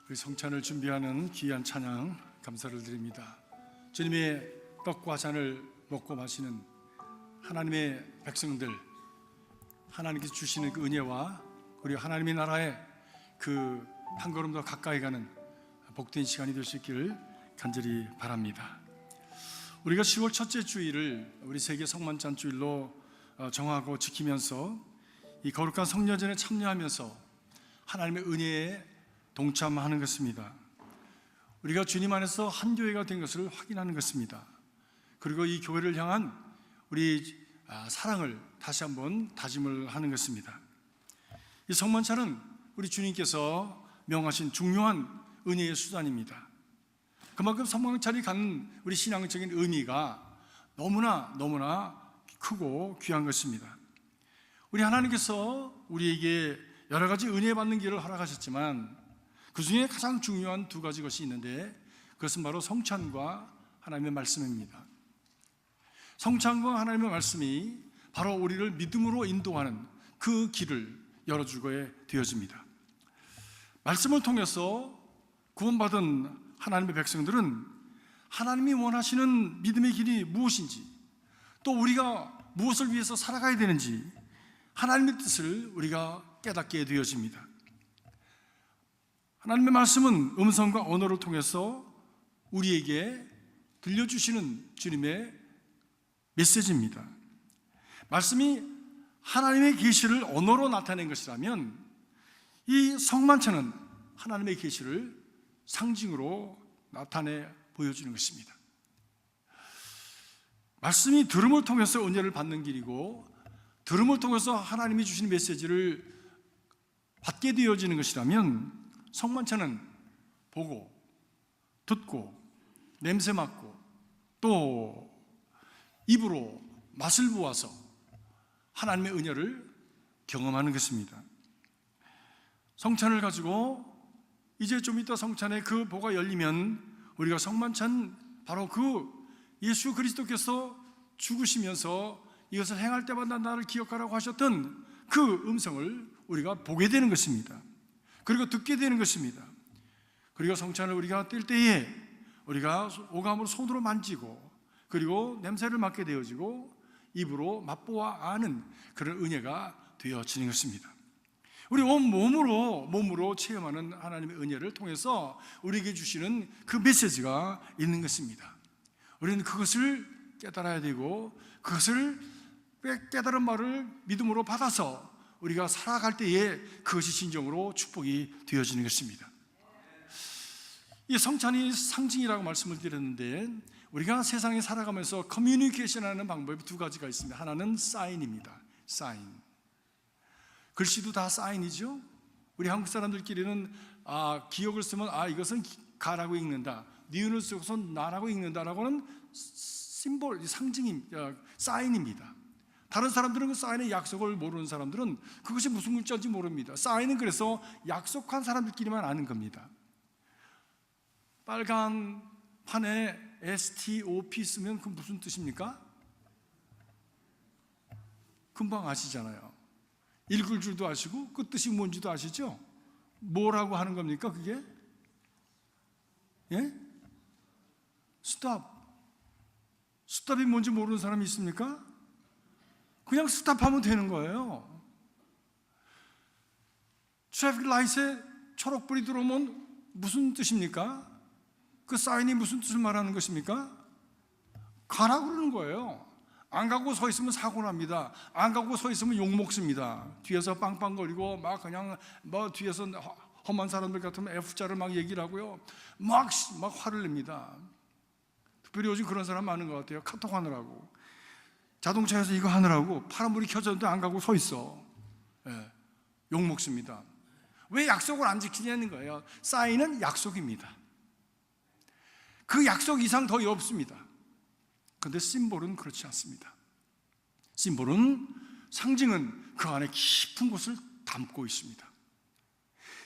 우리 성찬을 준비하는 귀한 찬양 감사를 드립니다. 주님의 떡과 잔을 먹고 마시는 하나님의 백성들, 하나님께서 주시는 그 은혜와 그리고 하나님의 나라에 그 한 걸음 더 가까이 가는 복된 시간이 될 수 있기를 간절히 바랍니다. 우리가 10월 첫째 주일을 우리 세계 성만찬 주일로 정하고 지키면서 이 거룩한 성례전에 참여하면서 하나님의 은혜에 동참하는 것입니다. 우리가 주님 안에서 한 교회가 된 것을 확인하는 것입니다. 그리고 이 교회를 향한 우리 사랑을 다시 한번 다짐을 하는 것입니다. 이 성만찬은 우리 주님께서 명하신 중요한 은혜의 수단입니다. 그만큼 성만찬이 갖는 우리 신앙적인 의미가 너무나 크고 귀한 것입니다. 우리 하나님께서 우리에게 여러 가지 은혜 받는 길을 허락하셨지만 그 중에 가장 중요한 두 가지 것이 있는데 그것은 바로 성찬과 하나님의 말씀입니다. 성찬과 하나님의 말씀이 바로 우리를 믿음으로 인도하는 그 길을 열어주게 되어집니다. 말씀을 통해서 구원받은 하나님의 백성들은 하나님이 원하시는 믿음의 길이 무엇인지, 또 우리가 무엇을 위해서 살아가야 되는지 하나님의 뜻을 우리가 깨닫게 되어집니다. 하나님의 말씀은 음성과 언어를 통해서 우리에게 들려주시는 주님의 메시지입니다. 말씀이 하나님의 계시를 언어로 나타낸 것이라면 이 성만찬은 하나님의 계시를 상징으로 나타내 보여주는 것입니다. 말씀이 들음을 통해서 은혜를 받는 길이고 들음을 통해서 하나님이 주시는 메시지를 받게 되어지는 것이라면 성만찬은 보고 듣고 냄새 맡고 또 입으로 맛을 보아서 하나님의 은혜를 경험하는 것입니다. 성찬을 가지고 이제 좀 이따 성찬의 그 보가 열리면 우리가 성만찬 바로 그 예수 그리스도께서 죽으시면서 이것을 행할 때마다 나를 기억하라고 하셨던 그 음성을 우리가 보게 되는 것입니다. 그리고 듣게 되는 것입니다. 그리고 성찬을 우리가 뗄 때에 우리가 오감으로 손으로 만지고 그리고 냄새를 맡게 되어지고 입으로 맛보아 아는 그런 은혜가 되어지는 것입니다. 우리 온 몸으로 체험하는 하나님의 은혜를 통해서 우리에게 주시는 그 메시지가 있는 것입니다. 우리는 그것을 깨달아야 되고 그것을 깨달은 말을 믿음으로 받아서 우리가 살아갈 때에 그것이 진정으로 축복이 되어지는 것입니다. 이 성찬이 상징이라고 말씀을 드렸는데 우리가 세상에 살아가면서 커뮤니케이션하는 방법이 두 가지가 있습니다. 하나는 사인입니다. 사인. 글씨도 다 사인이죠. 우리 한국 사람들끼리는 기억을 쓰면 이것은 가라고 읽는다, 니은을 쓰고서 나라고 읽는다라고는 심볼, 사인입니다. 다른 사람들은 그 사인의 약속을 모르는 사람들은 그것이 무슨 글자인지 모릅니다. 사인은 그래서 약속한 사람들끼리만 아는 겁니다. 빨간 판에 STOP 쓰면 그 무슨 뜻입니까? 금방 아시잖아요. 읽을 줄도 아시고 그 뜻이 뭔지도 아시죠? 뭐라고 하는 겁니까 그게? 예? 스톱이 뭔지 모르는 사람이 있습니까? 그냥 스탑하면 되는 거예요. 트래픽 라이트에 초록불이 들어오면 무슨 뜻입니까? 그 사인이 무슨 뜻을 말하는 것입니까? 가라고 그러는 거예요. 안 가고 서 있으면 사고 납니다. 안 가고 서 있으면 욕 먹습니다. 뒤에서 빵빵거리고 막 그냥 뒤에서 험한 사람들 같으면 F자를 막 얘기를 하고요. 막 화를 냅니다. 특별히 요즘 그런 사람 많은 것 같아요. 카톡 하느라고, 자동차에서 이거 하느라고 파란불이 켜졌는데 안 가고 서 있어. 욕 먹습니다. 왜 약속을 안 지키냐는 거예요. 사인은 약속입니다. 그 약속 이상 더 없습니다. 그런데 심볼은 그렇지 않습니다. 심볼은, 상징은 그 안에 깊은 것을 담고 있습니다.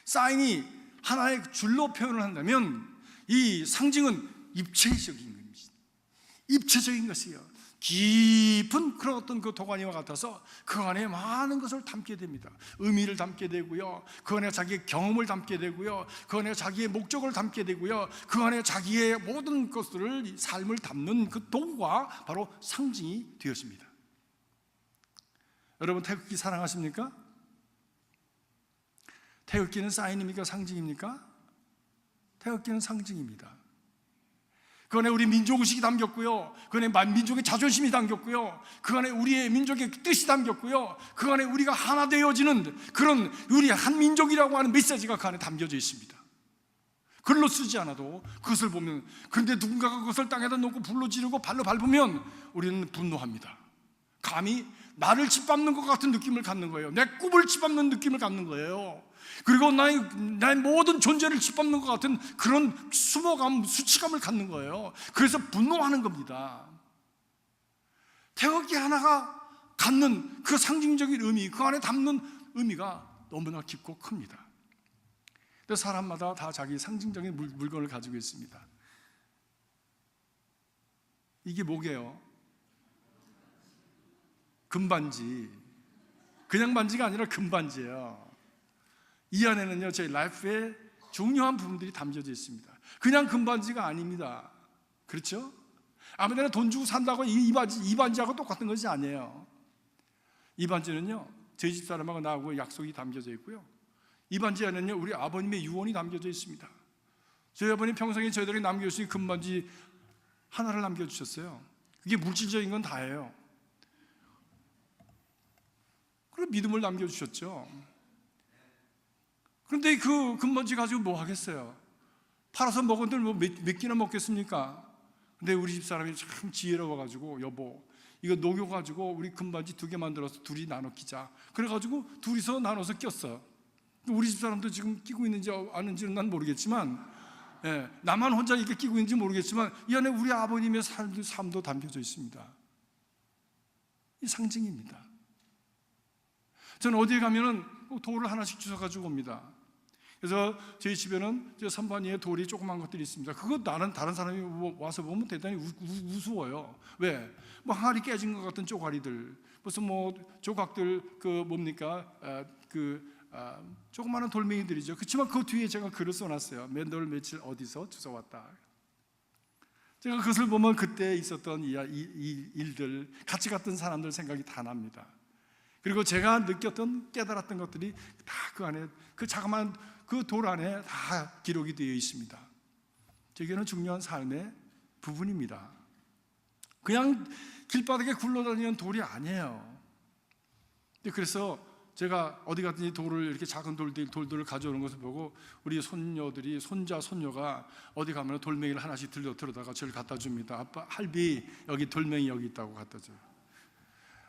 사인이 하나의 줄로 표현을 한다면 이 상징은 입체적인 겁니다. 입체적인 것이에요. 깊은 그런 어떤 그 도가니와 같아서 그 안에 많은 것을 담게 됩니다. 의미를 담게 되고요, 그 안에 자기의 경험을 담게 되고요, 그 안에 자기의 목적을 담게 되고요, 그 안에 자기의 모든 것들을, 삶을 담는 그 도구가 바로 상징이 되었습니다. 여러분, 태극기 사랑하십니까? 태극기는 사인입니까? 상징입니까? 태극기는 상징입니다. 그 안에 우리 민족의식이 담겼고요, 그 안에 민족의 자존심이 담겼고요, 그 안에 우리의 민족의 뜻이 담겼고요, 그 안에 우리가 하나 되어지는 그런 우리 한 민족이라고 하는 메시지가 그 안에 담겨져 있습니다. 글로 쓰지 않아도 그것을 보면, 그런데 누군가가 그것을 땅에다 놓고 불로 지르고 발로 밟으면 우리는 분노합니다. 감히 나를 짓밟는 것 같은 느낌을 갖는 거예요. 내 꿈을 짓밟는 느낌을 갖는 거예요. 그리고 나의 모든 존재를 짓밟는 것 같은 그런 수모감, 수치감을 갖는 거예요. 그래서 분노하는 겁니다. 태극기 하나가 갖는 그 상징적인 의미, 그 안에 담는 의미가 너무나 깊고 큽니다. 근데 사람마다 다 자기 상징적인 물건을 가지고 있습니다. 이게 뭐게요? 금반지. 그냥 반지가 아니라 금반지예요. 이 안에는요, 저희 라이프의 중요한 부분들이 담겨져 있습니다. 그냥 금반지가 아닙니다. 그렇죠? 아무데나 돈 주고 산다고 이 반지하고 똑같은 것이 아니에요. 이 반지는요, 저희 집 사람하고 나하고 약속이 담겨져 있고요, 이 반지 안에는요, 우리 아버님의 유언이 담겨져 있습니다. 저희 아버님 평생에 저희들에게 남겨주신 금반지 하나를 남겨주셨어요. 그게 물질적인 건 다예요. 그리고 믿음을 남겨주셨죠. 그런데 그 금반지 가지고 뭐 하겠어요? 팔아서 먹은들 뭐 몇 끼나 먹겠습니까? 근데 우리 집사람이 참 지혜로워가지고, 여보, 이거 녹여가지고 우리 금반지 2개 만들어서 둘이 나눠 끼자. 그래가지고 둘이서 나눠서 꼈어. 우리 집사람도 지금 끼고 있는지 아는지는 난 모르겠지만, 나만 혼자 이렇게 끼고 있는지 모르겠지만, 이 안에 우리 아버님의 삶도 담겨져 있습니다. 이 상징입니다. 저는 어디에 가면은 돌을 하나씩 주워가지고 옵니다. 그래서 저희 집에는 저 선반 위에 돌이 조그만 것들이 있습니다. 그거 다른 사람이 와서 보면 대단히 우스워요. 왜? 뭐 항아리 깨진 것 같은 쪼가리들, 무슨 뭐 조각들, 조그마한 돌멩이들이죠. 그렇지만 그 뒤에 제가 글을 써놨어요. 몇 월 며칠 어디서 주워왔다. 제가 그것을 보면 그때 있었던 일들, 같이 갔던 사람들 생각이 다 납니다. 그리고 제가 느꼈던, 깨달았던 것들이 다 그 안에, 그 자그마한 그 돌 안에 다 기록이 되어 있습니다. 제게는 중요한 삶의 부분입니다. 그냥 길바닥에 굴러다니는 돌이 아니에요. 그래서 제가 어디 갔든지 돌을, 이렇게 작은 돌들을 가져오는 것을 보고 우리 손녀들이, 손녀가 어디 가면 돌멩이를 하나씩 들어다가 저를 갖다 줍니다. 아빠, 할비, 여기 돌멩이 여기 있다고 갖다 줘요.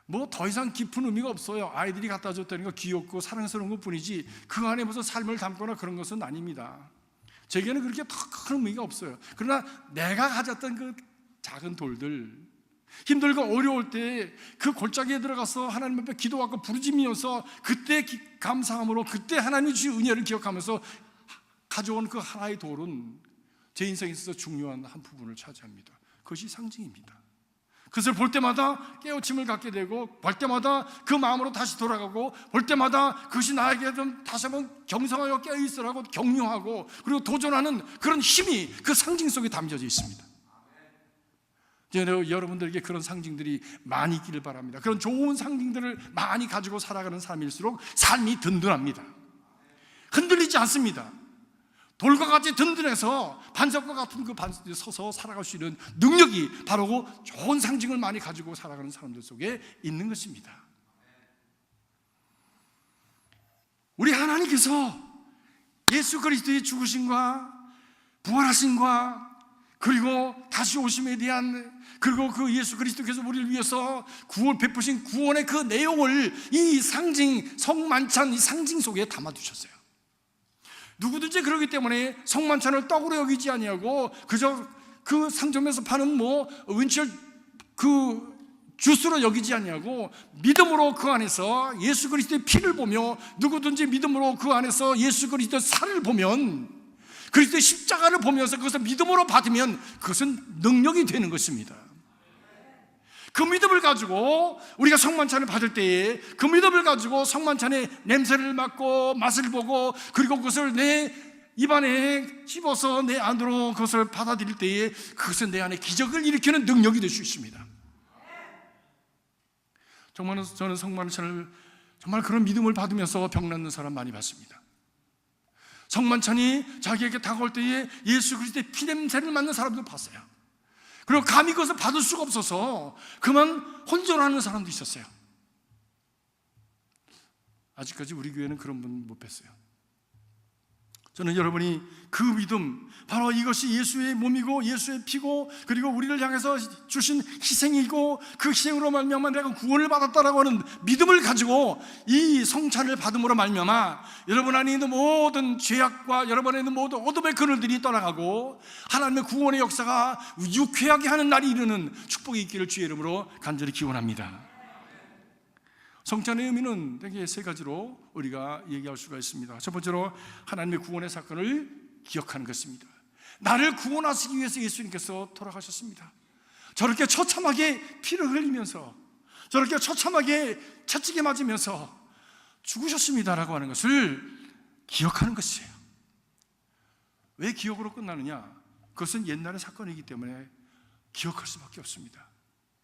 뭐 더 이상 깊은 의미가 없어요. 아이들이 갖다 줬다는 거 귀엽고 사랑스러운 것 뿐이지 그 안에 무슨 삶을 담거나 그런 것은 아닙니다. 제게는 그렇게 더 큰 의미가 없어요. 그러나 내가 가졌던 그 작은 돌들, 힘들고 어려울 때 그 골짜기에 들어가서 하나님 앞에 기도하고 부르짖으면서 그때 감사함으로, 그때 하나님이 주신 은혜를 기억하면서 가져온 그 하나의 돌은 제 인생에 있어서 중요한 한 부분을 차지합니다. 그것이 상징입니다. 그것을 볼 때마다 깨우침을 갖게 되고, 볼 때마다 그 마음으로 다시 돌아가고, 볼 때마다 그것이 나에게 좀 다시 한번 경성하여 깨어있으라고 격려하고, 그리고 도전하는 그런 힘이 그 상징 속에 담겨져 있습니다. 여러분들에게 그런 상징들이 많이 있기를 바랍니다. 그런 좋은 상징들을 많이 가지고 살아가는 삶일수록 삶이 든든합니다. 흔들리지 않습니다. 돌과 같이 든든해서 반석과 같은 그 반석에 서서 살아갈 수 있는 능력이 바로 그 좋은 상징을 많이 가지고 살아가는 사람들 속에 있는 것입니다. 우리 하나님께서 예수 그리스도의 죽으심과 부활하심과 그리고 다시 오심에 대한, 그리고 그 예수 그리스도께서 우리를 위해서 베푸신 구원의 그 내용을 이 상징, 성만찬 이 상징 속에 담아두셨어요. 누구든지 그러기 때문에 성만찬을 떡으로 여기지 아니하고 그저 그 상점에서 파는 윈철 그 주스로 여기지 아니하고 믿음으로 그 안에서 예수 그리스도의 피를 보며, 누구든지 믿음으로 그 안에서 예수 그리스도의 살을 보면, 그리스도의 십자가를 보면서 그것을 믿음으로 받으면 그것은 능력이 되는 것입니다. 그 믿음을 가지고 우리가 성만찬을 받을 때에 그 믿음을 가지고 성만찬의 냄새를 맡고 맛을 보고 그리고 그것을 내 입안에 씹어서 내 안으로 그것을 받아들일 때에 그것은 내 안에 기적을 일으키는 능력이 될 수 있습니다. 정말 저는 성만찬을 정말 그런 믿음을 받으면서 병 낫는 사람 많이 봤습니다. 성만찬이 자기에게 다가올 때에 예수 그리스도의 피냄새를 맡는 사람도 봤어요. 그리고 감히 그것을 받을 수가 없어서 그만 혼절하는 사람도 있었어요. 아직까지 우리 교회는 그런 분 못 뵀어요. 저는 여러분이 그 믿음, 바로 이것이 예수의 몸이고 예수의 피고 그리고 우리를 향해서 주신 희생이고 그 희생으로 말미암아 내가 구원을 받았다라고 하는 믿음을 가지고 이 성찬을 받음으로 말미암아 여러분 안에 있는 모든 죄악과 여러분 안에 있는 모든 어둠의 그늘들이 떠나가고 하나님의 구원의 역사가 유쾌하게 하는 날이 이르는 축복이 있기를 주의 이름으로 간절히 기원합니다. 성찬의 의미는 되게 세 가지로 우리가 얘기할 수가 있습니다. 첫 번째로 하나님의 구원의 사건을 기억하는 것입니다. 나를 구원하시기 위해서 예수님께서 돌아가셨습니다. 저렇게 처참하게 피를 흘리면서 저렇게 처참하게 채찍에 맞으면서 죽으셨습니다라고 하는 것을 기억하는 것이에요. 왜 기억으로 끝나느냐? 그것은 옛날의 사건이기 때문에 기억할 수밖에 없습니다.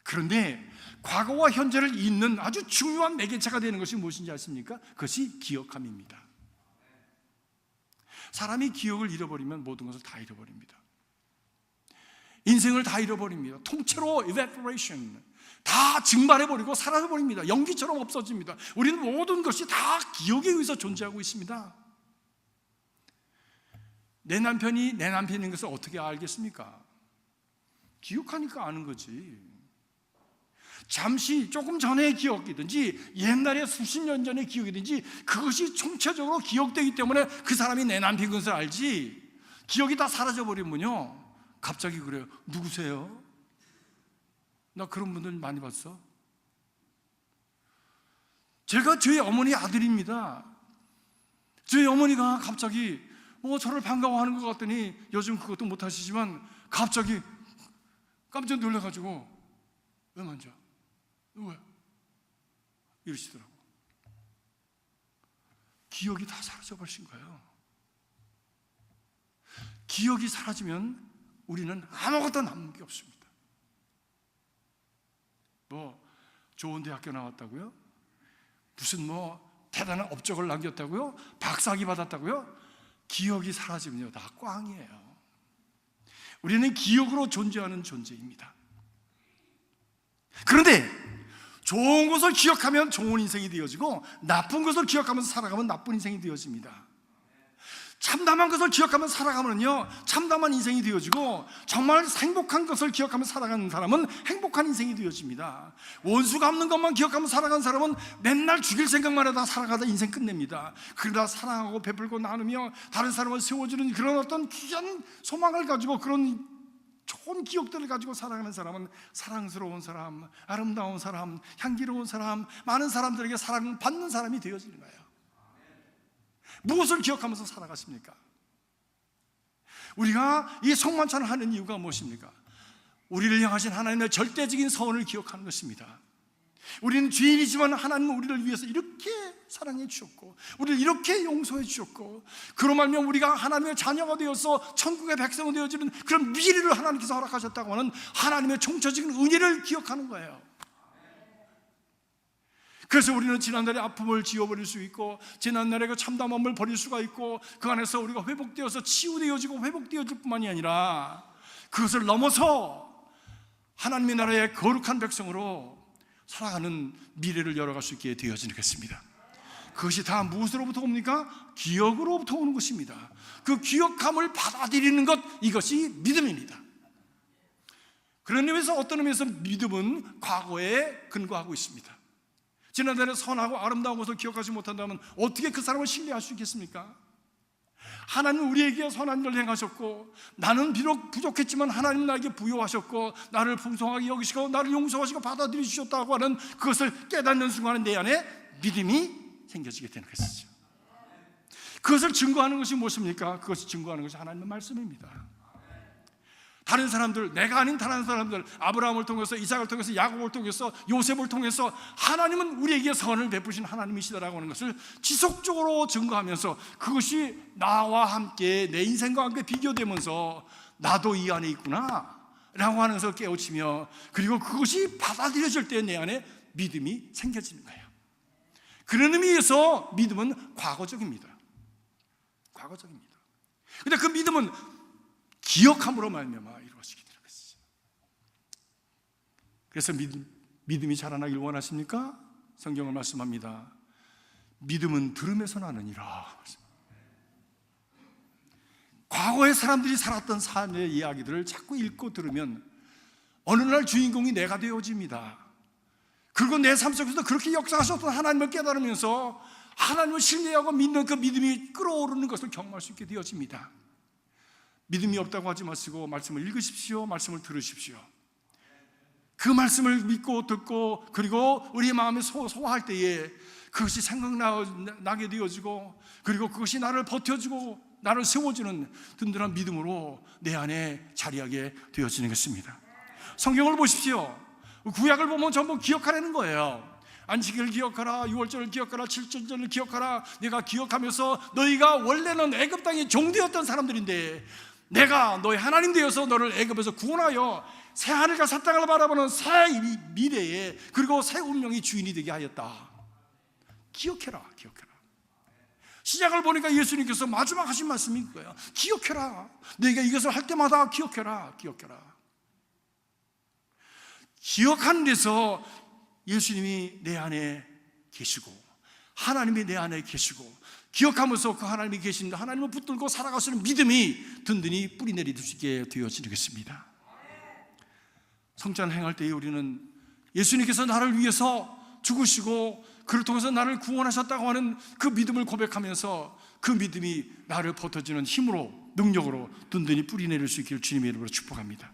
그런데 과거와 현재를 잇는 아주 중요한 매개체가 되는 것이 무엇인지 아십니까? 그것이 기억함입니다. 사람이 기억을 잃어버리면 모든 것을 다 잃어버립니다. 인생을 다 잃어버립니다. 통째로 evaporation, 다 증발해버리고 사라져버립니다. 연기처럼 없어집니다. 우리는 모든 것이 다 기억에 의해서 존재하고 있습니다. 내 남편이 내 남편인 것을 어떻게 알겠습니까? 기억하니까 아는 거지. 잠시 조금 전의 기억이든지 옛날에 수십 년 전의 기억이든지 그것이 총체적으로 기억되기 때문에 그 사람이 내 남편인 것을 알지, 기억이 다 사라져버리면요 갑자기 그래요. 누구세요? 나 그런 분들 많이 봤어. 제가 저희 어머니 아들입니다. 저희 어머니가 갑자기 저를 반가워하는 것 같더니 요즘 그것도 못하시지만 갑자기 깜짝 놀라가지고 왜 만져? 누구야? 이러시더라고. 기억이 다 사라져버리신 거예요. 기억이 사라지면 우리는 아무것도 남는 게 없습니다. 좋은 대학교 나왔다고요? 무슨 대단한 업적을 남겼다고요? 박사학위 받았다고요? 기억이 사라지면요 다 꽝이에요. 우리는 기억으로 존재하는 존재입니다. 그런데 좋은 것을 기억하면 좋은 인생이 되어지고 나쁜 것을 기억하면서 살아가면 나쁜 인생이 되어집니다. 참담한 것을 기억하면서 살아가면요 참담한 인생이 되어지고 정말 행복한 것을 기억하면서 살아가는 사람은 행복한 인생이 되어집니다. 원수가 없는 것만 기억하면서 살아가는 사람은 맨날 죽일 생각만 하다 살아가다 인생 끝냅니다. 그러다 사랑하고 베풀고 나누며 다른 사람을 세워주는 그런 어떤 귀한 소망을 가지고 그런 좋은 기억들을 가지고 살아가는 사람은 사랑스러운 사람, 아름다운 사람, 향기로운 사람, 많은 사람들에게 사랑받는 사람이 되어지는 거예요. 무엇을 기억하면서 살아가십니까? 우리가 이 성만찬을 하는 이유가 무엇입니까? 우리를 향하신 하나님의 절대적인 선을 기억하는 것입니다. 우리는 죄인이지만 하나님은 우리를 위해서 이렇게 사랑해 주셨고 우리를 이렇게 용서해 주셨고 그로 말미암아 우리가 하나님의 자녀가 되어서 천국의 백성이 되어지는 그런 미래를 하나님께서 허락하셨다고 하는 하나님의 총체적인 은혜를 기억하는 거예요. 그래서 우리는 지난날의 아픔을 지워버릴 수 있고 지난날의 그 참담함을 버릴 수가 있고 그 안에서 우리가 회복되어서 치유되어지고 회복되어질 뿐만이 아니라 그것을 넘어서 하나님의 나라의 거룩한 백성으로 살아가는 미래를 열어갈 수 있게 되어지는 것입니다. 그것이 다 무엇으로부터 옵니까? 기억으로부터 오는 것입니다. 그 기억함을 받아들이는 것, 이것이 믿음입니다. 그런 의미에서 어떤 의미에서 믿음은 과거에 근거하고 있습니다. 지난날에 선하고 아름다운 것을 기억하지 못한다면 어떻게 그 사람을 신뢰할 수 있겠습니까? 하나님은 우리에게 선한 일을 행하셨고 나는 비록 부족했지만 하나님은 나에게 부여하셨고 나를 풍성하게 여기시고 나를 용서하시고 받아들이셨다고 하는 그것을 깨닫는 순간에 내 안에 믿음이 생겨지게 되는 것이죠. 그것을 증거하는 것이 무엇입니까? 그것을 증거하는 것이 하나님의 말씀입니다. 다른 사람들, 내가 아닌 다른 사람들, 아브라함을 통해서, 이삭을 통해서, 야곱을 통해서, 요셉을 통해서 하나님은 우리에게 선을 베푸신 하나님이시다라고 하는 것을 지속적으로 증거하면서 그것이 나와 함께, 내 인생과 함께 비교되면서 나도 이 안에 있구나 라고 하는 것을 깨우치며, 그리고 그것이 받아들여질 때 내 안에 믿음이 생겨지는 거예요. 그런 의미에서 믿음은 과거적입니다. 과거적입니다. 그런데 그 믿음은 기억함으로 말미암아 이루어지게 되는 것이죠. 그래서 믿음이 자라나길 원하십니까? 성경을 말씀합니다. 믿음은 들음에서 나느니라. 과거의 사람들이 살았던 삶의 이야기들을 자꾸 읽고 들으면 어느 날 주인공이 내가 되어집니다. 그리고 내 삶 속에서 그렇게 역사하셨던 하나님을 깨달으면서 하나님을 신뢰하고 믿는 그 믿음이 끓어오르는 것을 경험할 수 있게 되어집니다. 믿음이 없다고 하지 마시고 말씀을 읽으십시오. 말씀을 들으십시오. 그 말씀을 믿고 듣고 그리고 우리 마음에 소화할 때에 그것이 생각나게 되어지고, 그리고 그것이 나를 버텨주고 나를 세워주는 든든한 믿음으로 내 안에 자리하게 되어지는 것입니다. 성경을 보십시오. 구약을 보면 전부 기억하라는 거예요. 안식일을 기억하라, 유월절을 기억하라, 칠천절을 기억하라. 내가 기억하면서 너희가 원래는 애굽 땅의 종되었던 사람들인데 내가 너희 하나님 되어서 너를 애굽에서 구원하여 새 하늘과 새 땅을 바라보는 새 미래에, 그리고 새 운명의 주인이 되게 하였다. 기억해라, 기억해라. 시작을 보니까 예수님께서 마지막 하신 말씀이 거예요. 기억해라. 너희가 이것을 할 때마다 기억해라, 기억해라. 기억하는 데서 예수님이 내 안에 계시고 하나님이 내 안에 계시고, 기억하면서 그 하나님이 계신 하나님을 붙들고 살아갈 수 있는 믿음이 든든히 뿌리 내릴 수 있게 되어지겠습니다. 성찬을 행할 때에 우리는 예수님께서 나를 위해서 죽으시고 그를 통해서 나를 구원하셨다고 하는 그 믿음을 고백하면서 그 믿음이 나를 버텨주는 힘으로, 능력으로 든든히 뿌리 내릴 수 있기를 주님의 이름으로 축복합니다.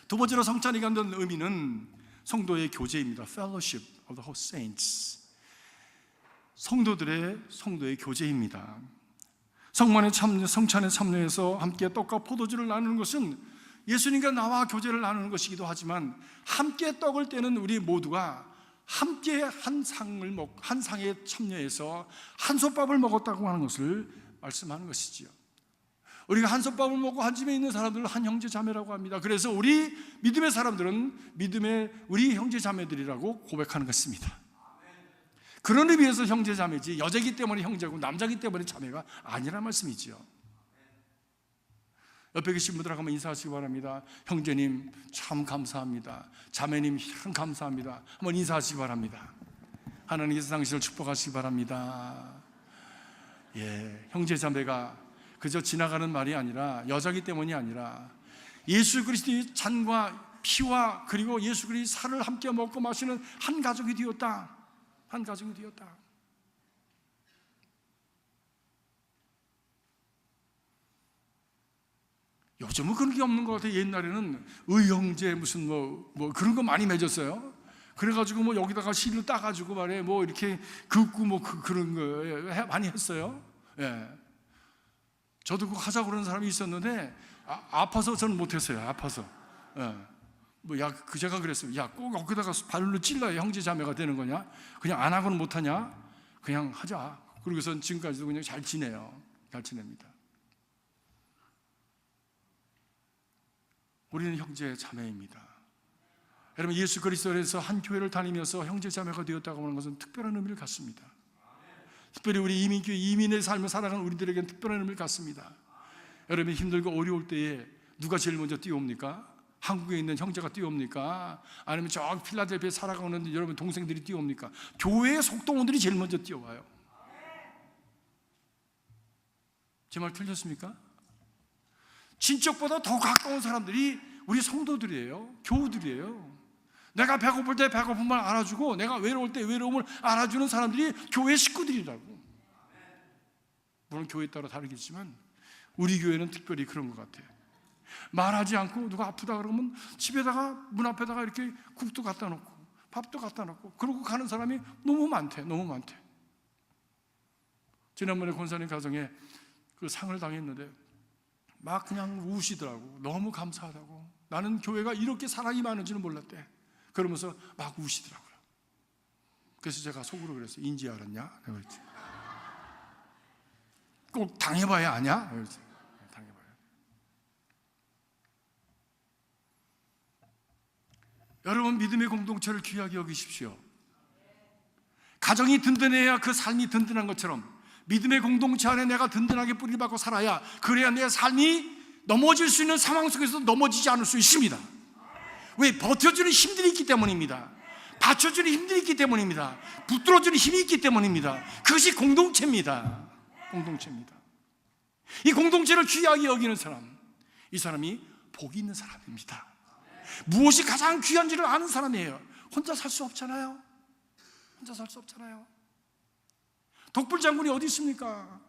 두 번째로 성찬이 갖는 의미는 성도의 교제입니다. Fellowship of the whole saints. 성도의 교제입니다. 성찬에 참여해서 함께 떡과 포도주를 나누는 것은 예수님과 나와 교제를 나누는 것이기도 하지만, 함께 떡을 떼는 우리 모두가 함께 한 상에 참여해서 한솥밥을 먹었다고 하는 것을 말씀하는 것이지요. 우리가 한솥밥을 먹고 한 집에 있는 사람들을 한 형제 자매라고 합니다. 그래서 우리 믿음의 사람들은 믿음의 우리 형제 자매들이라고 고백하는 것입니다. 그런 의미에서 형제 자매지, 여자이기 때문에 형제고 남자이기 때문에 자매가 아니란 말씀이지요. 옆에 계신 분들하고 한번 인사하시기 바랍니다. 형제님 참 감사합니다. 자매님 참 감사합니다. 한번 인사하시기 바랍니다. 하나님께서 당신을 축복하시기 바랍니다. 형제 자매가 그저 지나가는 말이 아니라, 여자이기 때문이 아니라 예수 그리스도의 잔과 피와 그리고 예수 그리스도의 살을 함께 먹고 마시는 한 가족이 되었다. 한 가족이 되었다. 요즘은 그런 게 없는 것 같아요. 옛날에는 의형제 무슨 뭐 그런 거 많이 맺었어요. 그래가지고 뭐 여기다가 실을 따가지고 말해 뭐 이렇게 긋고 뭐 그런 거 많이 했어요. 저도 그거 하자고 그러는 사람이 있었는데 아파서 저는 못했어요. 아파서. 제가 그랬어요. 야, 꼭 여기다가 발로 찔러야 형제 자매가 되는 거냐? 그냥 안 하고는 못하냐? 그냥 하자. 그러고선 지금까지도 그냥 잘 지내요. 잘 지냅니다. 우리는 형제 자매입니다. 여러분, 예수 그리스도에서 한 교회를 다니면서 형제 자매가 되었다고 하는 것은 특별한 의미를 갖습니다. 특별히 우리 이민의 삶을 살아가는 우리들에게는 특별한 의미를 갖습니다. 여러분이 힘들고 어려울 때에 누가 제일 먼저 뛰어옵니까? 한국에 있는 형제가 뛰어옵니까? 아니면 저 필라델피아에 살아가는 여러분 동생들이 뛰어옵니까? 교회의 속동원들이 제일 먼저 뛰어와요. 제 말 틀렸습니까? 친척보다 더 가까운 사람들이 우리 성도들이에요. 교우들이에요. 내가 배고플 때 배고픔을 알아주고 내가 외로울 때 외로움을 알아주는 사람들이 교회 식구들이라고. 물론 교회에 따라 다르겠지만 우리 교회는 특별히 그런 것 같아요. 말하지 않고 누가 아프다 그러면 집에다가 문 앞에다가 이렇게 국도 갖다 놓고 밥도 갖다 놓고 그러고 가는 사람이 너무 많대. 지난번에 권사님 가정에 그 상을 당했는데 막 그냥 우시더라고. 너무 감사하다고. 나는 교회가 이렇게 사랑이 많은지는 몰랐대. 그러면서 막 우시더라고요. 그래서 제가 속으로 그랬어요. 인지 알았냐? 그랬지. 꼭 당해봐야 아냐? 그랬지. 당해봐야. 여러분, 믿음의 공동체를 귀하게 여기십시오. 가정이 든든해야 그 삶이 든든한 것처럼 믿음의 공동체 안에 내가 든든하게 뿌리를 받고 살아야, 그래야 내 삶이 넘어질 수 있는 상황 속에서 넘어지지 않을 수 있습니다. 왜? 버텨주는 힘들이 있기 때문입니다. 받쳐주는 힘들이 있기 때문입니다. 붙들어주는 힘이 있기 때문입니다. 그것이 공동체입니다. 공동체입니다. 이 공동체를 귀하게 여기는 사람, 이 사람이 복이 있는 사람입니다. 무엇이 가장 귀한지를 아는 사람이에요. 혼자 살 수 없잖아요. 혼자 살 수 없잖아요. 독불장군이 어디 있습니까?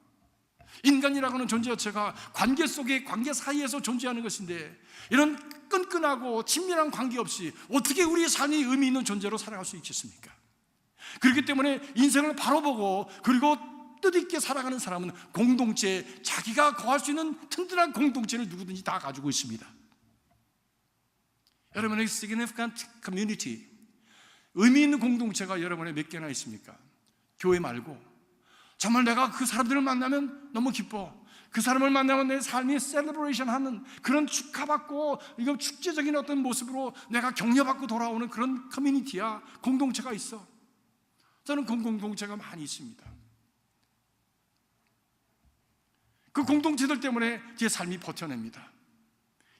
인간이라고 하는 존재 자체가 관계 속에, 관계 사이에서 존재하는 것인데, 이런 끈끈하고 친밀한 관계 없이 어떻게 우리의 삶이 의미 있는 존재로 살아갈 수 있겠습니까? 그렇기 때문에 인생을 바로 보고 그리고 뜻있게 살아가는 사람은 공동체, 자기가 거할 수 있는 튼튼한 공동체를 누구든지 다 가지고 있습니다. 여러분의 significant community, 의미 있는 공동체가 여러분의 몇 개나 있습니까? 교회 말고 정말 내가 그 사람들을 만나면 너무 기뻐, 그 사람을 만나면 내 삶이 셀러브레이션 하는 그런 축하받고, 이거 축제적인 어떤 모습으로 내가 격려받고 돌아오는 그런 커뮤니티야, 공동체가 있어. 저는 그 공동체가 많이 있습니다. 그 공동체들 때문에 제 삶이 버텨냅니다.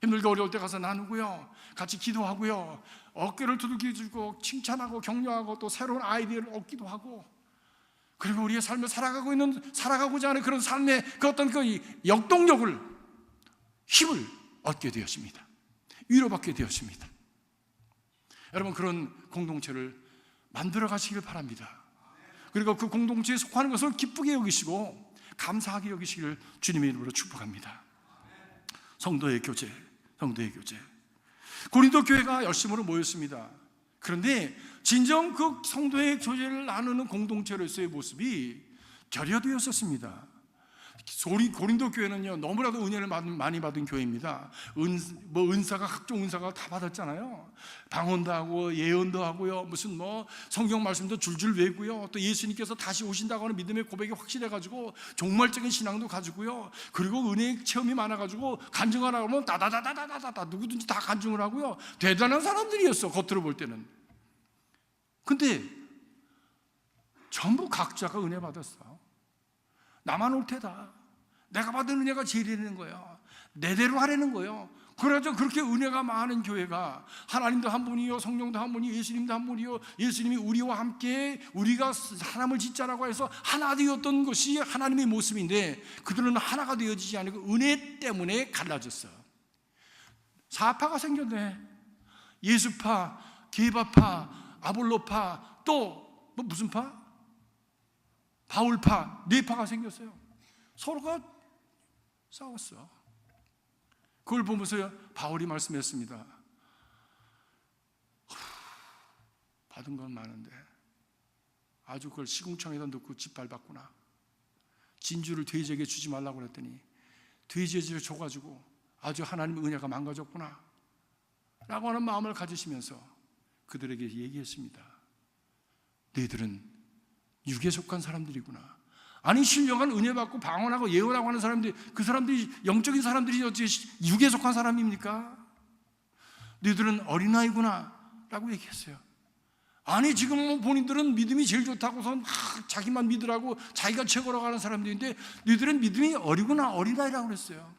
힘들고 어려울 때 가서 나누고요, 같이 기도하고요, 어깨를 두들겨주고 칭찬하고 격려하고 또 새로운 아이디어를 얻기도 하고, 그리고 우리의 삶을 살아가고자 하는 그런 삶의 그 어떤 그 역동력을, 힘을 얻게 되었습니다. 위로받게 되었습니다. 여러분, 그런 공동체를 만들어 가시길 바랍니다. 그리고 그 공동체에 속하는 것을 기쁘게 여기시고 감사하게 여기시기를 주님의 이름으로 축복합니다. 성도의 교제, 성도의 교제. 고린도 교회가 열심으로 모였습니다. 그런데 진정 그 성도의 교제를 나누는 공동체로서의 모습이 결여되었었습니다. 고린도 교회는요, 너무나도 은혜를 많이 받은 교회입니다. 은사가, 각종 은사가 다 받았잖아요. 방언도 하고 예언도 하고요, 무슨 성경 말씀도 줄줄 외고요, 또 예수님께서 다시 오신다고 하는 믿음의 고백이 확실해가지고 종말적인 신앙도 가지고요, 그리고 은혜의 체험이 많아가지고 간증하라고 하면 다다다다다다다 누구든지 다 간증을 하고요, 대단한 사람들이었어, 겉으로 볼 때는. 근데 전부 각자가 은혜 받았어. 나만 올 테다, 내가 받은 은혜가 제일이라는 거예요. 내대로 하라는 거예요. 그래서 그렇게 은혜가 많은 교회가, 하나님도 한 분이요, 성령도 한 분이요, 예수님도 한 분이요, 예수님이 우리와 함께 우리가 사람을 짓자라고 해서 하나 되었던 것이 하나님의 모습인데, 그들은 하나가 되어지지 않고 은혜 때문에 갈라졌어. 사파가 생겼네. 예수파, 게바파, 아볼로파, 또 무슨 파? 바울파, 네 파가 생겼어요. 서로가 싸웠어. 그걸 보면서 바울이 말씀했습니다. 받은 건 많은데 아주 그걸 시궁창에다 넣고 짓밟았구나. 진주를 돼지에게 주지 말라고 그랬더니 돼지에게 줘가지고 아주 하나님의 은혜가 망가졌구나 라고 하는 마음을 가지시면서 그들에게 얘기했습니다. 너희들은 육에 속한 사람들이구나. 아니, 신령한 은혜 받고 방언하고 예언하고 하는 사람들이, 그 사람들이 영적인 사람들이 어찌 육에 속한 사람입니까? 너희들은 어린아이구나 라고 얘기했어요. 아니, 지금 본인들은 믿음이 제일 좋다고서 자기만 믿으라고 자기가 최고라고 하는 사람들인데, 너희들은 믿음이 어리구나, 어린아이라고 그랬어요.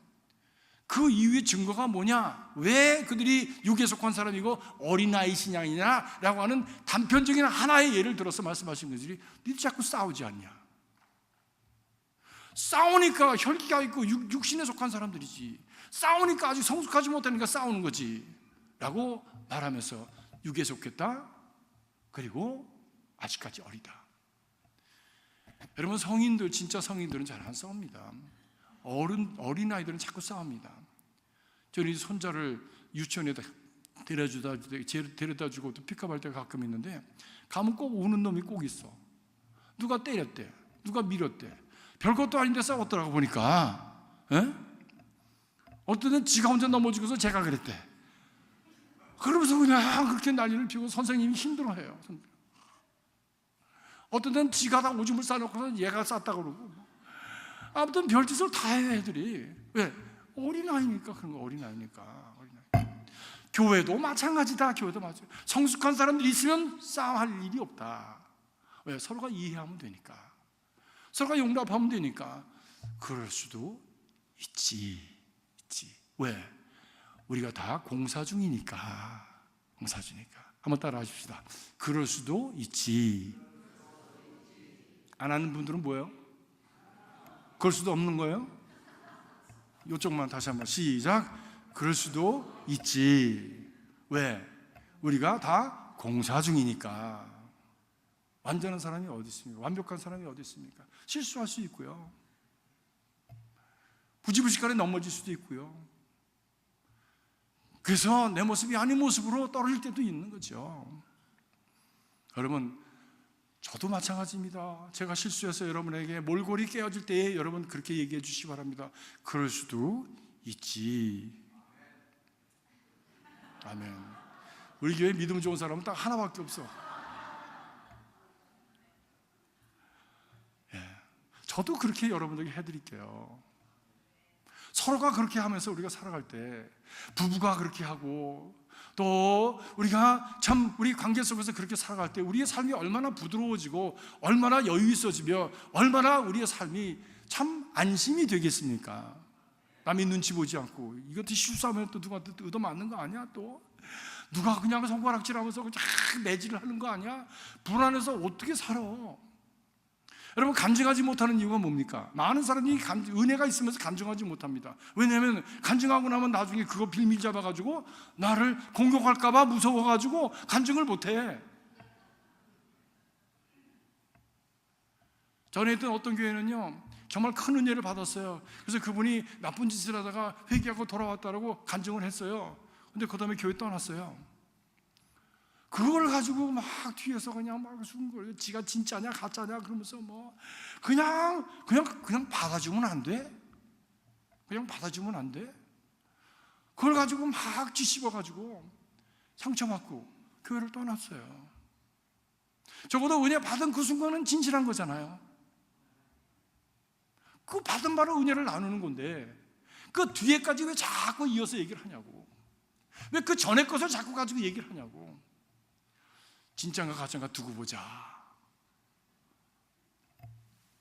그 이유의 증거가 뭐냐? 왜 그들이 육에 속한 사람이고 어린아이 신앙이냐? 라고 하는 단편적인 하나의 예를 들어서 말씀하신 것들이, 너희들 자꾸 싸우지 않냐? 싸우니까 혈기가 있고 육신에 속한 사람들이지, 싸우니까 아직 성숙하지 못하니까 싸우는 거지 라고 말하면서 육에 속했다, 그리고 아직까지 어리다. 여러분, 성인들, 진짜 성인들은 잘 안 싸웁니다. 어린아이들은 자꾸 싸웁니다. 저는 손자를 유치원에다 데려다 주고 또 픽업할 때가 가끔 있는데, 가면 꼭 우는 놈이 꼭 있어. 누가 때렸대, 누가 밀었대, 별것도 아닌데 싸웠더라고 보니까. 어떤 때는 지가 혼자 넘어지고서 제가 그랬대. 그러면서 그냥 그렇게 난리를 피우고 선생님이 힘들어해요. 어떤 때는 지가 다 오줌을 싸놓고서 얘가 쌌다 그러고. 아무튼 별짓을 다 해요, 애들이. 왜? 어린아이니까 그런 거, 어린아이니까. 교회도 마찬가지다. 교회도 마찬가지. 성숙한 사람들이 있으면 싸움할 일이 없다. 왜? 서로가 이해하면 되니까. 서로가 용납하면 되니까. 그럴 수도 있지. 왜? 우리가 다 공사 중이니까. 한번 따라 하십시다. 그럴 수도 있지. 안 하는 분들은 뭐예요? 그럴 수도 없는 거예요? 이쪽만 다시 한번 시작. 그럴 수도 있지. 왜? 우리가 다 공사 중이니까. 완전한 사람이 어디 있습니까? 완벽한 사람이 어디 있습니까? 실수할 수 있고요. 부지불식간에 넘어질 수도 있고요. 그래서 내 모습이 아닌 모습으로 떨어질 때도 있는 거죠. 여러분, 저도 마찬가지입니다. 제가 실수해서 여러분에게 몰골이 깨어질 때에 여러분 그렇게 얘기해 주시기 바랍니다. 그럴 수도 있지. 아멘. 우리 교회 믿음 좋은 사람은 딱 하나밖에 없어. 저도 그렇게 여러분에게 해드릴게요. 서로가 그렇게 하면서 우리가 살아갈 때, 부부가 그렇게 하고 또 우리가 참 우리 관계 속에서 그렇게 살아갈 때 우리의 삶이 얼마나 부드러워지고 얼마나 여유 있어지며 얼마나 우리의 삶이 참 안심이 되겠습니까? 남의 눈치 보지 않고. 이것도 실수하면 또 누가 얻어맞는 거 아니야? 또 누가 그냥 손가락질하면서 그냥 매질을 하는 거 아니야? 불안해서 어떻게 살아? 여러분, 간증하지 못하는 이유가 뭡니까? 많은 사람이 은혜가 있으면서 간증하지 못합니다. 왜냐하면 간증하고 나면 나중에 그거 빌밀 잡아가지고 나를 공격할까 봐 무서워가지고 간증을 못해. 전에 있던 어떤 교회는요, 정말 큰 은혜를 받았어요. 그래서 그분이 나쁜 짓을 하다가 회개하고 돌아왔다고 간증을 했어요. 근데 그 다음에 교회 떠났어요. 그걸 가지고 막 뒤에서 그냥 막 숨걸, 지가 진짜냐 가짜냐 그러면서 뭐 그냥 받아주면 안 돼? 그냥 받아주면 안 돼? 그걸 가지고 막 뒤집어가지고 상처받고 교회를 떠났어요. 적어도 은혜 받은 그 순간은 진실한 거잖아요. 그 받은 바로 은혜를 나누는 건데 그 뒤에까지 왜 자꾸 이어서 얘기를 하냐고. 왜 그 전에 것을 자꾸 가지고 얘기를 하냐고. 진짠가 가짠가 두고 보자.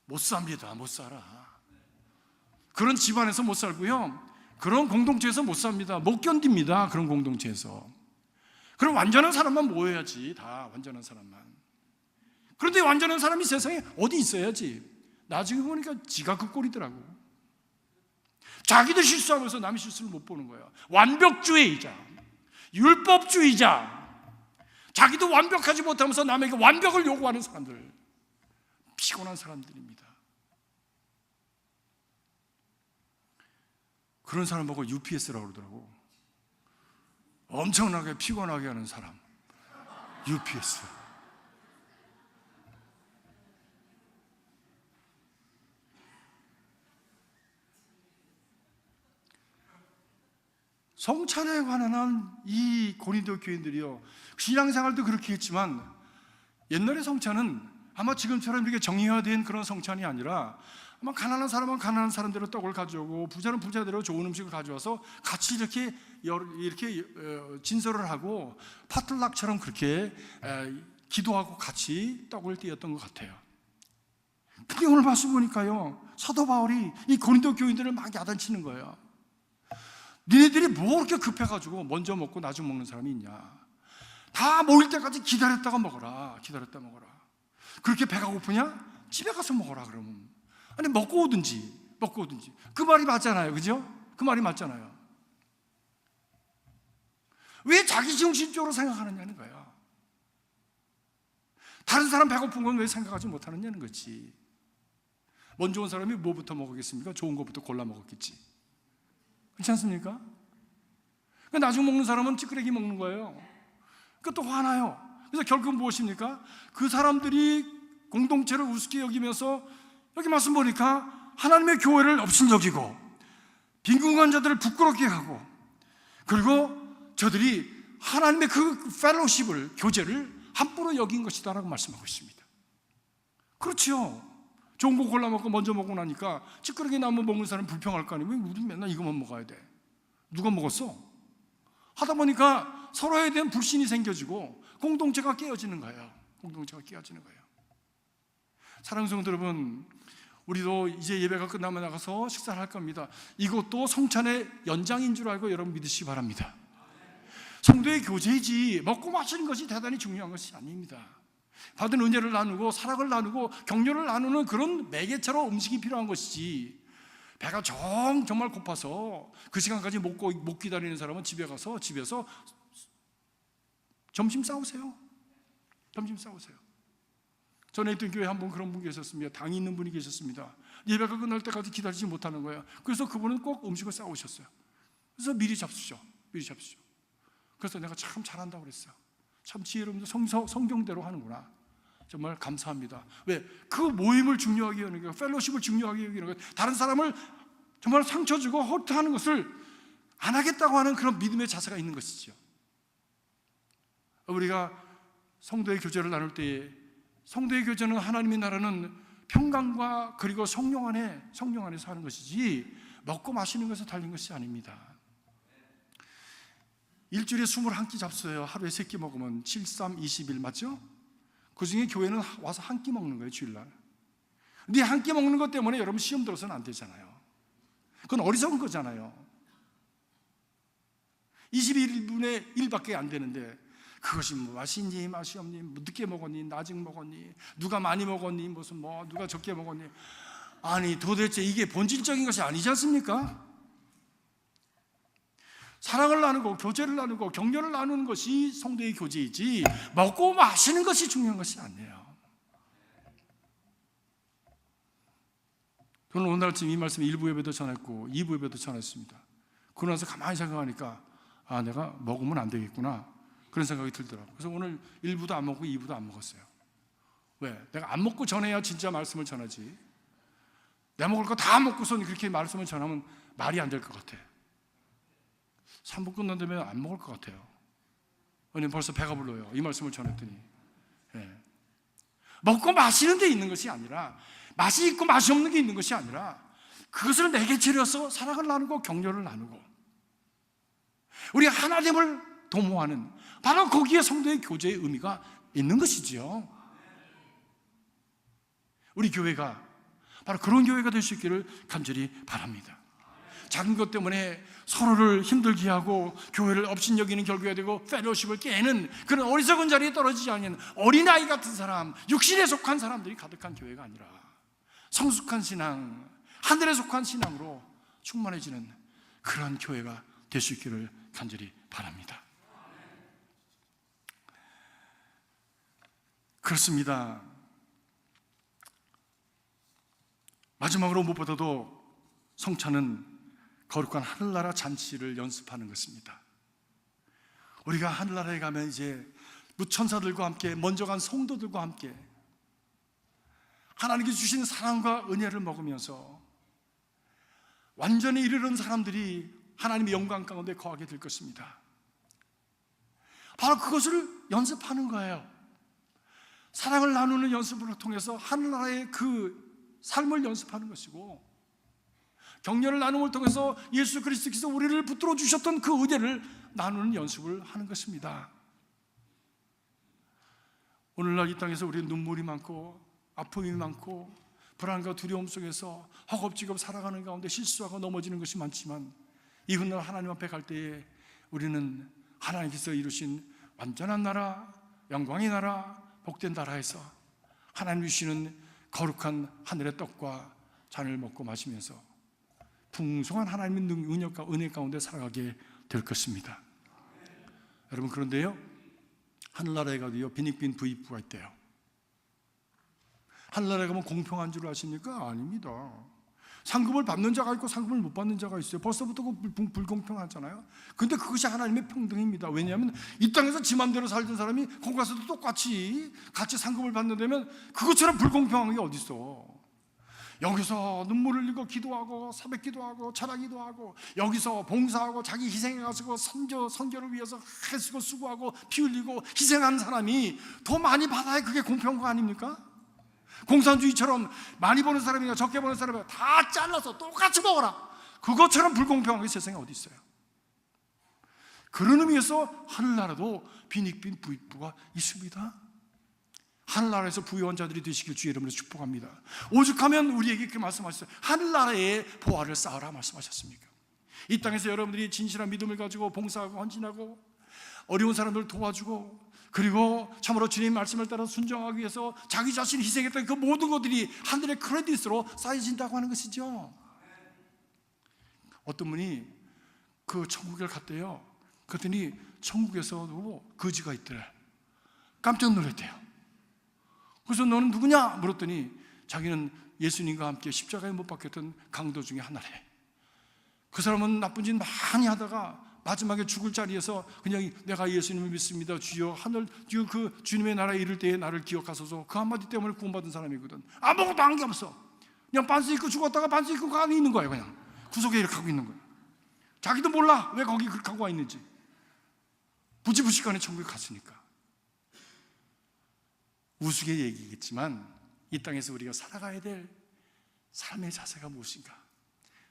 못 삽니다. 못 살아. 그런 집안에서 못 살고요, 그런 공동체에서 못 삽니다. 못 견딥니다. 그런 공동체에서. 그럼 완전한 사람만 모여야지. 다 완전한 사람만. 그런데 완전한 사람이 세상에 어디 있어야지. 나중에 보니까 지가 그 꼴이더라고. 자기도 실수하면서 남의 실수를 못 보는 거야. 완벽주의자, 율법주의자, 자기도 완벽하지 못하면서 남에게 완벽을 요구하는 사람들, 피곤한 사람들입니다. 그런 사람 보고 UPS라고 그러더라고. 엄청나게 피곤하게 하는 사람, UPS. 성찬에 관한 이 고린도 교인들이요, 신앙생활도 그렇게 했지만 옛날의 성찬은 아마 지금처럼 이렇게 정의화된 그런 성찬이 아니라 아마 가난한 사람은 가난한 사람대로 떡을 가져오고 부자는 부자대로 좋은 음식을 가져와서 같이 이렇게 진설을 하고 파틀락처럼 그렇게 기도하고 같이 떡을 띄었던 것 같아요. 근데 오늘 말씀 보니까요, 사도 바울이 이 고린도 교인들을 막 야단치는 거예요. 니네들이 뭐 그렇게 급해가지고 먼저 먹고 나중 먹는 사람이 있냐? 다 모일 때까지 기다렸다가 먹어라. 기다렸다 먹어라. 그렇게 배가 고프냐? 집에 가서 먹어라. 그러면 아니 먹고 오든지 그 말이 맞잖아요. 그죠? 그 말이 맞잖아요. 왜 자기중심적으로 생각하느냐는 거야. 다른 사람 배고픈 건 왜 생각하지 못하느냐는 거지. 먼저 온 사람이 뭐부터 먹었겠습니까? 좋은 것부터 골라 먹었겠지. 그렇지 않습니까? 나중 먹는 사람은 찌끄레기 먹는 거예요. 또 화나요. 그래서 결국 무엇입니까? 그 사람들이 공동체를 우습게 여기면서 여기 말씀 보니까 하나님의 교회를 업신여기고 빈궁한 자들을 부끄럽게 하고, 그리고 저들이 하나님의 그 펠로십을, 교제를 함부로 여긴 것이다라고 말씀하고 있습니다. 그렇죠. 좋은 거 골라 먹고 먼저 먹고 나니까 찌끄러기 나무 먹는 사람 불평할 거 아니에요. 왜 우리 맨날 이것만 먹어야 돼? 누가 먹었어? 하다 보니까 서로에 대한 불신이 생겨지고 공동체가 깨어지는 거예요. 공동체가 깨어지는 거예요. 사랑하는 성도 여러분, 우리도 이제 예배가 끝나면 나가서 식사를 할 겁니다. 이것도 성찬의 연장인 줄 알고 여러분 믿으시기 바랍니다. 성도의 교제이지 먹고 마시는 것이 대단히 중요한 것이 아닙니다. 받은 은혜를 나누고 사랑을 나누고 격려를 나누는 그런 매개체로 음식이 필요한 것이지, 배가 정말 고파서 그 시간까지 못 기다리는 사람은 집에서 점심 싸우세요. 점심 싸우세요. 전에 있던 교회 한 분 그런 분 계셨습니다. 당이 있는 분이 계셨습니다. 예배가 끝날 때까지 기다리지 못하는 거예요. 그래서 그분은 꼭 음식을 싸우셨어요. 그래서 미리 잡수죠. 그래서 내가 참 잘한다고 그랬어요. 참 지혜로운데 성경대로 하는구나. 정말 감사합니다. 왜? 그 모임을 중요하게 여기는 거예요. 펠로십을 중요하게 여기는 거예요. 다른 사람을 정말 상처 주고 허투하는 것을 안 하겠다고 하는 그런 믿음의 자세가 있는 것이죠. 우리가 성도의 교제를 나눌 때에, 성도의 교제는 하나님의 나라는 평강과 그리고 성령 안에서 하는 것이지 먹고 마시는 것에 달린 것이 아닙니다. 일주일에 21끼 잡수어요. 하루에 3끼 먹으면 7, 3, 20일 맞죠? 그 중에 교회는 와서 한 끼 먹는 거예요, 주일날. 근데 한 끼 먹는 것 때문에 여러분 시험 들어서는 안 되잖아요. 그건 어리석은 거잖아요. 21분의 1밖에 안 되는데 그것이 뭐 맛있니 맛이 없니, 뭐 늦게 먹었니 나중 먹었니, 누가 많이 먹었니, 무슨 뭐 누가 적게 먹었니, 아니 도대체 이게 본질적인 것이 아니지 않습니까? 사랑을 나누고 교제를 나누고 격려를 나누는 것이 성도의 교제이지 먹고 마시는 것이 중요한 것이 아니에요. 저는 오늘 아침 이 말씀 1부 예배도 전했고 2부 예배도 전했습니다. 그러고 나서 가만히 생각하니까 내가 먹으면 안 되겠구나, 그런 생각이 들더라고요. 그래서 오늘 1부도 안 먹고 2부도 안 먹었어요. 왜? 내가 안 먹고 전해야 진짜 말씀을 전하지, 내 먹을 거 다 먹고서 그렇게 말씀을 전하면 말이 안 될 것 같아. 3부 끝난다면 안 먹을 것 같아요. 왜냐면 벌써 배가 불러요. 이 말씀을 전했더니. 먹고 마시는 데 있는 것이 아니라, 맛이 있고 맛이 없는 게 있는 것이 아니라, 그것을 내게 차려서 사랑을 나누고 격려를 나누고 우리 하나됨을 도모하는, 바로 거기에 성도의 교제의 의미가 있는 것이지요. 우리 교회가 바로 그런 교회가 될 수 있기를 간절히 바랍니다. 작은 것 때문에 서로를 힘들게 하고 교회를 업신여기는 결과가 되고 펠로십을 깨는 그런 어리석은 자리에 떨어지지 않는 어린아이 같은 사람, 육신에 속한 사람들이 가득한 교회가 아니라 성숙한 신앙, 하늘에 속한 신앙으로 충만해지는 그런 교회가 될 수 있기를 간절히 바랍니다. 그렇습니다. 마지막으로 무엇보다도 성찬은 거룩한 하늘나라 잔치를 연습하는 것입니다. 우리가 하늘나라에 가면 이제 무천사들과 함께, 먼저 간 성도들과 함께 하나님께 주신 사랑과 은혜를 먹으면서 완전히 이르는 사람들이 하나님의 영광 가운데 거하게 될 것입니다. 바로 그것을 연습하는 거예요. 사랑을 나누는 연습을 통해서 하늘나라의 그 삶을 연습하는 것이고, 격려를 나눔을 통해서 예수 그리스도께서 우리를 붙들어 주셨던 그 은혜를 나누는 연습을 하는 것입니다. 오늘날 이 땅에서 우리는 눈물이 많고 아픔이 많고 불안과 두려움 속에서 허겁지겁 살아가는 가운데 실수하고 넘어지는 것이 많지만, 이 훗날 하나님 앞에 갈 때에 우리는 하나님께서 이루신 완전한 나라, 영광의 나라, 복된 나라에서 하나님 주시는 거룩한 하늘의 떡과 잔을 먹고 마시면서 풍성한 하나님의 능력과 은혜 가운데 살아가게 될 것입니다. 여러분, 그런데요, 하늘나라에 가도요 빈익빈 부익부가 있대요. 하늘나라에 가면 공평한 줄 아십니까? 아닙니다. 상급을 받는 자가 있고 상급을 못 받는 자가 있어요. 벌써부터 불공평하잖아요. 근데 그것이 하나님의 평등입니다. 왜냐하면 이 땅에서 지 맘대로 살던 사람이 거기 가서도 똑같이 같이 상급을 받는다면 그것처럼 불공평한 게 어디 있어. 여기서 눈물 흘리고 기도하고 새벽 기도하고 철학 기도하고 여기서 봉사하고 자기 희생해가지고 선교를 위해서 애쓰고 수고하고 피 흘리고 희생하는 사람이 더 많이 받아야 그게 공평한 거 아닙니까? 공산주의처럼 많이 버는 사람이나 적게 버는 사람이 다 잘라서 똑같이 먹어라, 그것처럼 불공평한 게 세상에 어디 있어요? 그런 의미에서 하늘나라도 빈익빈 부익부가 있습니다. 하늘나라에서 부유한 자들이 되시길 주의 이름으로 축복합니다. 오죽하면 우리에게 그렇게 말씀하셨어요. 하늘나라의 보화를 쌓아라 말씀하셨습니까? 이 땅에서 여러분들이 진실한 믿음을 가지고 봉사하고 헌신하고 어려운 사람들 도와주고 그리고 참으로 주님 말씀을 따라 순종하기 위해서 자기 자신을 희생했던 그 모든 것들이 하늘의 크레딧으로 쌓여진다고 하는 것이죠. 어떤 분이 그 천국에 갔대요. 그랬더니 천국에서도 거지가 있더래. 깜짝 놀랐대요. 그래서 너는 누구냐? 물었더니 자기는 예수님과 함께 십자가에 못 박혔던 강도 중에 하나래. 그 사람은 나쁜 짓 많이 하다가 마지막에 죽을 자리에서 그냥 내가 예수님을 믿습니다, 주여 하늘 그 주님의 나라에 이를 때에 나를 기억하소서, 그 한마디 때문에 구원받은 사람이거든. 아무것도 한 게 없어. 그냥 반스 입고 죽었다가 반스 입고 가만히 있는 거예요. 그냥 구석에 이렇게 하고 있는 거예요. 자기도 몰라 왜 거기 그렇게 하고 와 있는지. 부지부식간에 천국에 갔으니까. 우스개 얘기겠지만 이 땅에서 우리가 살아가야 될 삶의 자세가 무엇인가?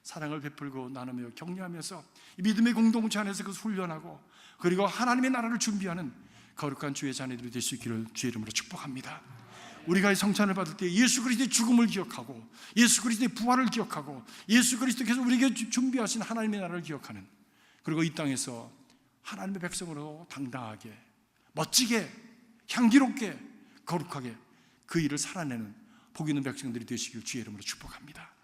사랑을 베풀고 나누며 격려하면서 믿음의 공동체 안에서 그 훈련하고 그리고 하나님의 나라를 준비하는 거룩한 주의 자녀들이 될 수 있기를 주의 이름으로 축복합니다. 우리가 이 성찬을 받을 때 예수 그리스도의 죽음을 기억하고 예수 그리스도의 부활을 기억하고 예수 그리스도께서 우리에게 준비하신 하나님의 나라를 기억하는, 그리고 이 땅에서 하나님의 백성으로 당당하게 멋지게 향기롭게 거룩하게 그 일을 살아내는 복 있는 백성들이 되시길 주의 이름으로 축복합니다.